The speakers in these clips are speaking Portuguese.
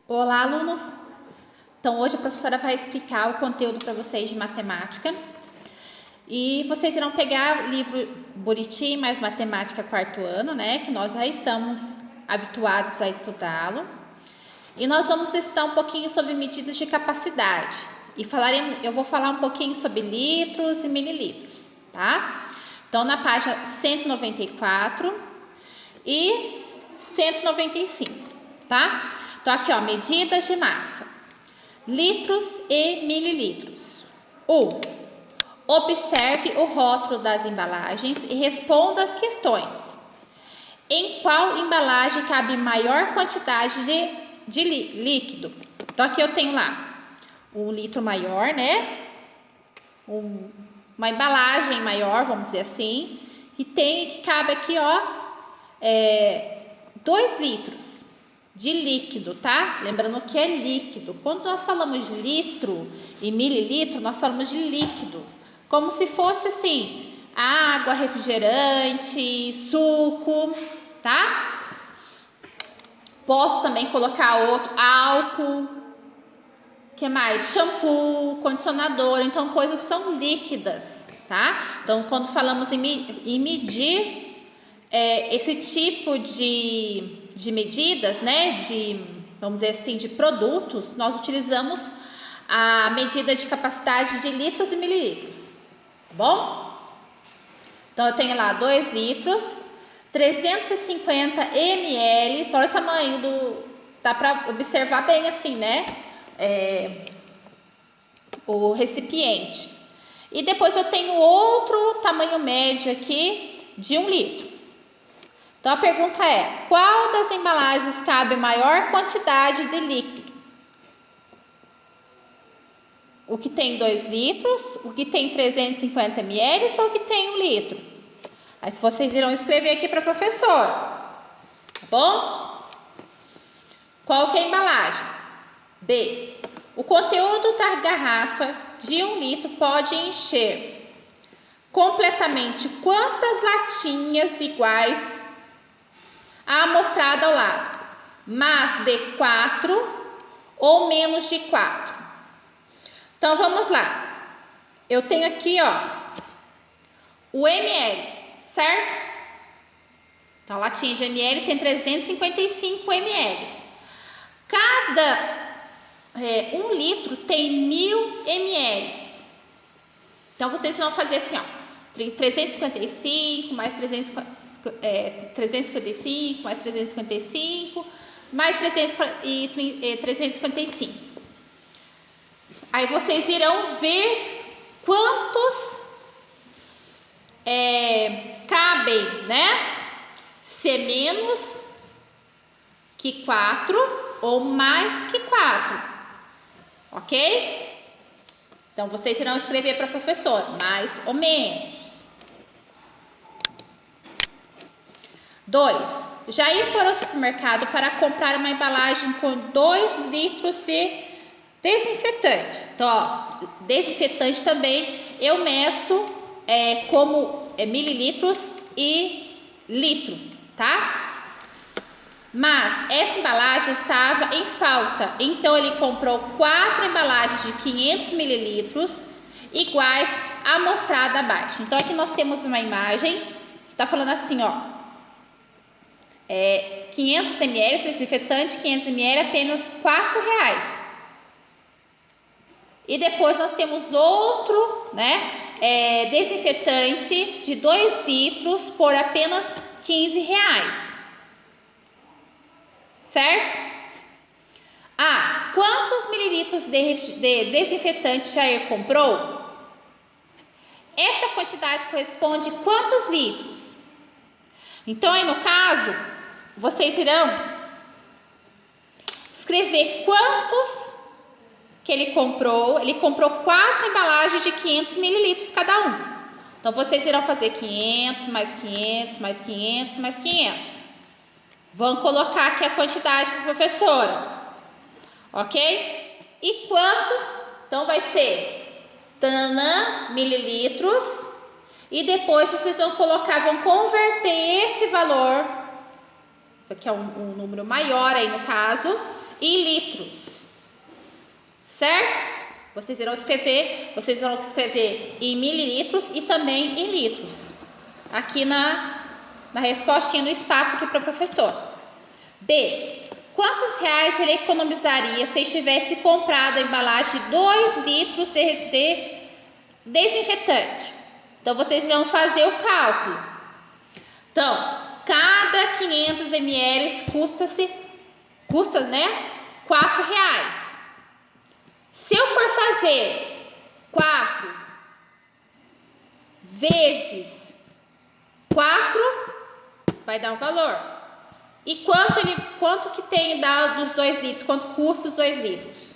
Olá, alunos! Então, hoje a professora vai explicar o conteúdo para vocês de matemática. E vocês irão pegar o livro Buriti mais Matemática quarto ano, né? Que nós já estamos habituados a estudá-lo. E nós vamos estudar um pouquinho sobre medidas de capacidade. E eu vou falar um pouquinho sobre litros e mililitros, tá? Então, na página 194 e 195, tá? Então, aqui, ó, medidas de massa, litros e mililitros. 1. Observe o rótulo das embalagens e responda as questões. Em qual embalagem cabe maior quantidade de líquido? Então, aqui eu tenho lá um litro maior, né? Uma embalagem maior, vamos dizer assim, que cabe aqui, ó, 2 litros de líquido, tá? Lembrando que é líquido. Quando nós falamos de litro e mililitro, nós falamos de líquido, como se fosse assim, água, refrigerante, suco, tá? Posso também colocar outro, álcool, que mais? Shampoo, condicionador, então coisas são líquidas, tá? Então, quando falamos em medir esse tipo de medidas, né, vamos dizer assim, de produtos, nós utilizamos a medida de capacidade de litros e mililitros, tá bom? Então, eu tenho lá 2 litros, 350 ml, olha o tamanho dá para observar bem assim, né, o recipiente. E depois eu tenho outro tamanho médio aqui de 1 litro. Então, a pergunta é: qual das embalagens cabe maior quantidade de líquido? O que tem 2 litros, o que tem 350 ml ou o que tem 1 litro? Aí vocês irão escrever aqui para a professora, tá bom? Qual que é a embalagem? B. O conteúdo da garrafa de 1 litro pode encher completamente quantas latinhas iguais a mostrada ao lado? Mais de 4 ou menos de 4? Então, vamos lá. Eu tenho aqui, ó, o ml, certo? Então, a latinha de ml tem 355 ml. Cada 1 litro tem 1000 ml. Então, vocês vão fazer assim, ó, 355 mais 355 mais 355 mais 355. Aí vocês irão ver quantos cabem, né? Se é menos que 4 ou mais que 4, ok? Então, vocês irão escrever para a professora, mais ou menos. 2. Jair foi ao supermercado para comprar uma embalagem com 2 litros de desinfetante. Então, ó, desinfetante também eu meço como mililitros e litro, tá? Mas essa embalagem estava em falta, então ele comprou 4 embalagens de 500 mililitros iguais à mostrada abaixo. Então, aqui nós temos uma imagem que está falando assim, ó, 500 ml desinfetante, 500 ml apenas R$4. E depois nós temos outro, né, desinfetante de 2 litros por apenas R$15. Certo? Quantos mililitros de desinfetante Jair comprou? Essa quantidade corresponde a quantos litros? Então, aí no caso, vocês irão escrever quantos que ele comprou. Ele comprou 4 embalagens de 500 mililitros cada um. Então, vocês irão fazer 500, mais 500, mais 500, mais 500. Vão colocar aqui a quantidade para a professora, ok? E quantos? Então, vai ser mililitros. E depois vocês vão converter esse valor, que é um número maior aí no caso, em litros, certo? Vocês vão escrever em mililitros e também em litros, aqui na respostinha no espaço aqui para o professor. B. Quantos reais ele economizaria se tivesse comprado a embalagem de 2 litros de desinfetante? Então, vocês vão fazer o cálculo. Então, cada 500 ml custa, né, 4 reais. Se eu for fazer 4 vezes 4, vai dar um valor. E quanto que tem dos 2 litros? Quanto custa os 2 litros?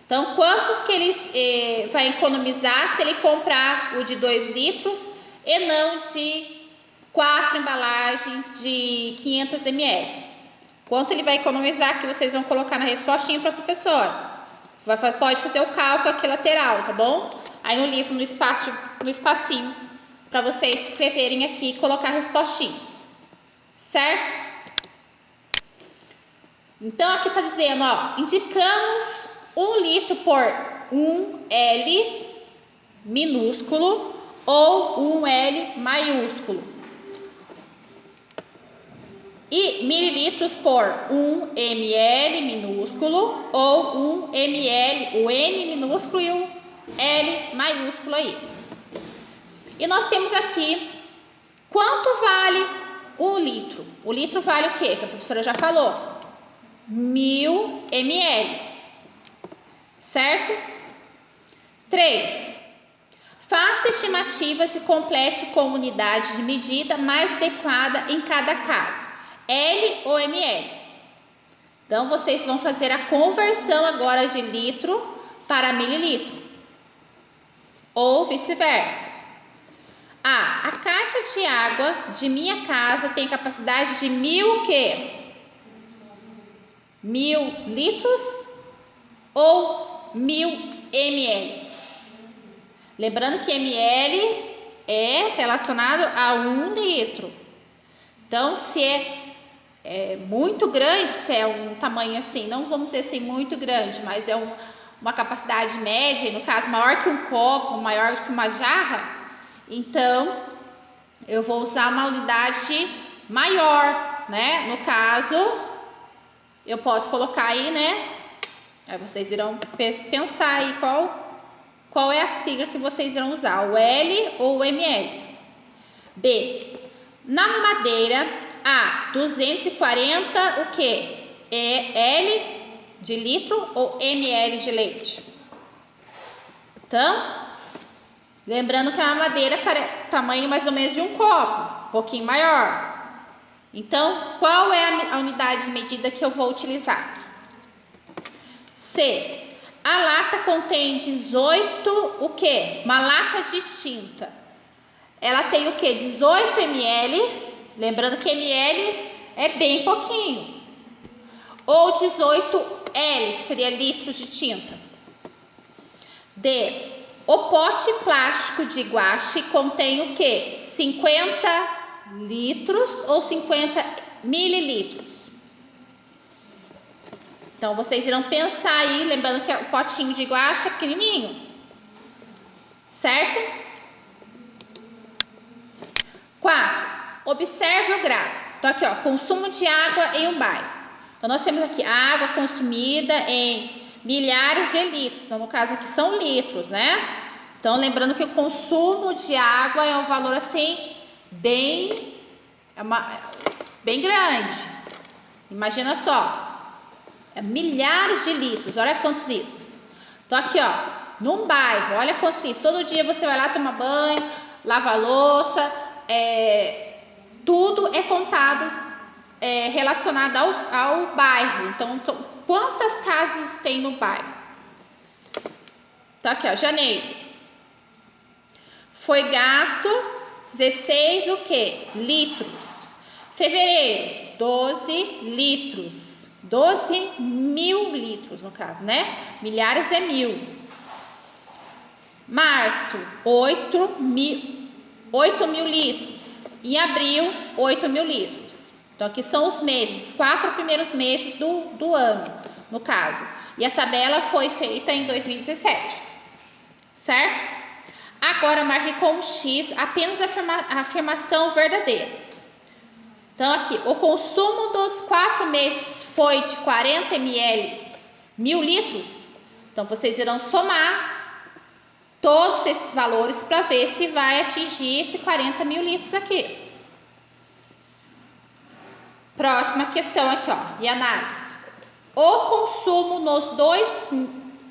Então, quanto que ele vai economizar se ele comprar o de 2 litros e não de 4 embalagens de 500 ml? Quanto ele vai economizar que vocês vão colocar na respostinha para a professora? Pode fazer o cálculo aqui lateral, tá bom? Aí no livro, no espacinho, para vocês escreverem aqui e colocar a respostinha. Certo? Então, aqui está dizendo, ó, indicamos 1 litro por 1 L minúsculo ou 1 L maiúsculo. E mililitros por 1 ml minúsculo ou 1 ml, o M minúsculo e o L maiúsculo aí. E nós temos aqui, quanto vale 1 litro? O litro vale o quê? Que a professora já falou. 1000 ml, certo? 3. Faça estimativas e complete com unidade de medida mais adequada em cada caso, L ou ml. Então, vocês vão fazer a conversão agora de litro para mililitro, ou vice-versa. A caixa de água de minha casa tem capacidade de 1000 o quê? 1000 litros ou 1000 ml. Lembrando que ml é relacionado a 1 litro. Então, se é muito grande, se é um tamanho assim, não vamos dizer assim muito grande, mas é uma capacidade média, no caso maior que um copo, maior que uma jarra, então eu vou usar uma unidade maior, né? No caso, eu posso colocar aí, né? Aí vocês irão pensar aí qual é a sigla que vocês irão usar, o L ou o ml. B. Na mamadeira, A, 240, o quê? É L de litro ou ml de leite? Então, lembrando que a mamadeira é tamanho mais ou menos de um copo, um pouquinho maior. Então, qual é a unidade de medida que eu vou utilizar? C. A lata contém 18, o quê? Uma lata de tinta. Ela tem o quê? 18 ml. Lembrando que ml é bem pouquinho. Ou 18 L, que seria litros de tinta. D. O pote plástico de guache contém o quê? 50 litros ou 50 mililitros. Então, vocês irão pensar aí, lembrando que o potinho de guache é pequenininho, certo? 4. Observe o gráfico. Então, aqui, ó, consumo de água em um bairro. Então, nós temos aqui a água consumida em milhares de litros. Então, no caso aqui são litros, né? Então, lembrando que o consumo de água é um valor assim bem grande. Imagina só, milhares de litros. Olha quantos litros. Então aqui, ó, num bairro, olha quantos litros. Todo dia você vai lá tomar banho, lava a louça, tudo é contado relacionado ao bairro. Então, quantas casas tem no bairro? Então aqui, ó, janeiro. Foi gasto 16 o quê? Litros. Fevereiro, 12 litros. 12 mil litros, no caso, né? Milhares é 1000. Março, 8 mil litros. Em abril, 8 mil litros. Então, aqui são os meses, 4 primeiros meses do ano. no caso. E a tabela foi feita em 2017, certo? Agora, marque com X apenas a afirmação verdadeira. Então, aqui, o consumo dos 4 meses foi de 40 ml, 1.000 litros. Então, vocês irão somar todos esses valores para ver se vai atingir esse 40.000 litros aqui. Próxima questão aqui, ó, e análise. O consumo nos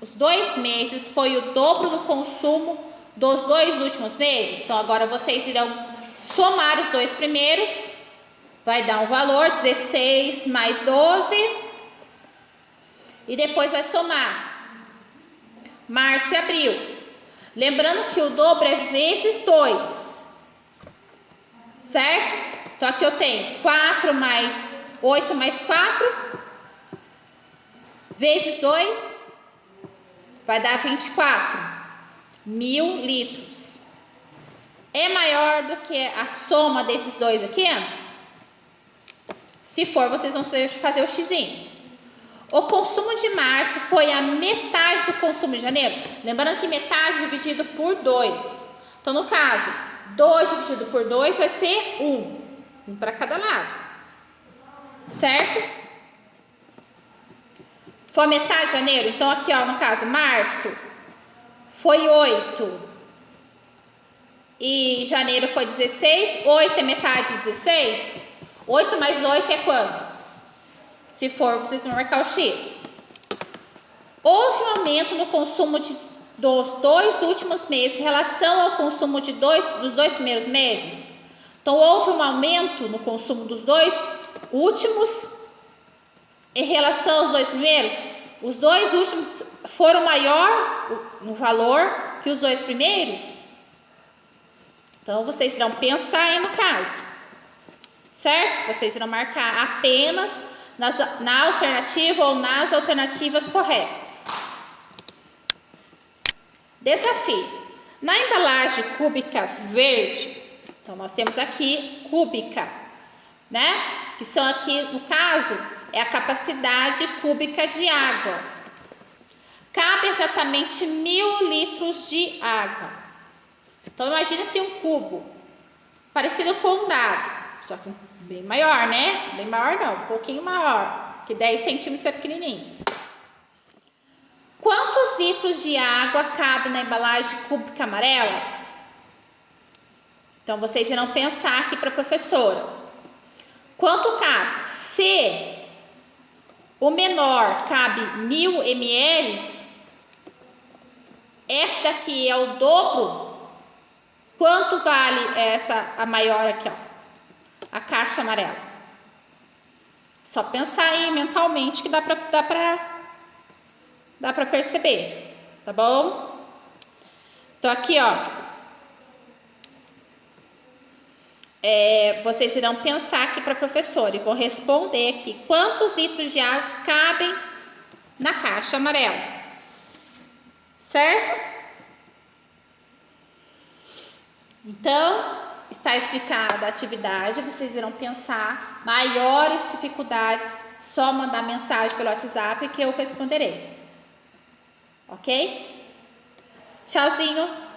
os 2 meses foi o dobro do consumo dos 2 últimos meses. Então, agora vocês irão somar os 2 primeiros. Vai dar um valor, 16 mais 12. E depois vai somar março e abril. Lembrando que o dobro é vezes 2. Certo? Então, aqui eu tenho 4 mais 8 mais 4. Vezes 2. Vai dar 24. 1.000 litros. É maior do que a soma desses dois aqui? Se for, vocês vão fazer o xizinho. O consumo de março foi a metade do consumo de janeiro. Lembrando que metade dividido por 2. Então, no caso, 2 dividido por 2 vai ser 1. 1 para cada lado. Certo? Foi a metade de janeiro. Então, aqui, ó, no caso, março foi 8 e janeiro foi 16. 8 é metade de 16? 8 mais 8 é quanto? Se for, vocês vão marcar o X. Houve um aumento no consumo dos 2 últimos meses em relação ao consumo dos 2 primeiros meses? Então, houve um aumento no consumo dos 2 últimos em relação aos 2 primeiros? Os 2 últimos foram maior no valor que os 2 primeiros? Então, vocês irão pensar aí no caso, certo? Vocês irão marcar apenas na alternativa ou nas alternativas corretas. Desafio. Na embalagem cúbica verde, então nós temos aqui cúbica, né? Que são aqui, no caso, é a capacidade cúbica de água. Cabe exatamente 1.000 litros de água. Então, imagine-se um cubo, parecido com um dado, só que bem maior, né? Bem maior não, um pouquinho maior, que 10 centímetros é pequenininho. Quantos litros de água cabe na embalagem cúbica amarela? Então, vocês irão pensar aqui para a professora. Quanto cabe? Se o menor cabe 1.000 ml, esta aqui é o dobro. Quanto vale a maior aqui, ó? A caixa amarela. Só pensar aí mentalmente que dá para perceber, tá bom? Então, aqui, ó. Vocês irão pensar aqui para a professora e vão responder aqui quantos litros de água cabem na caixa amarela, certo? Então, está explicada a atividade, vocês irão pensar maiores dificuldades, só mandar mensagem pelo WhatsApp que eu responderei, ok? Tchauzinho!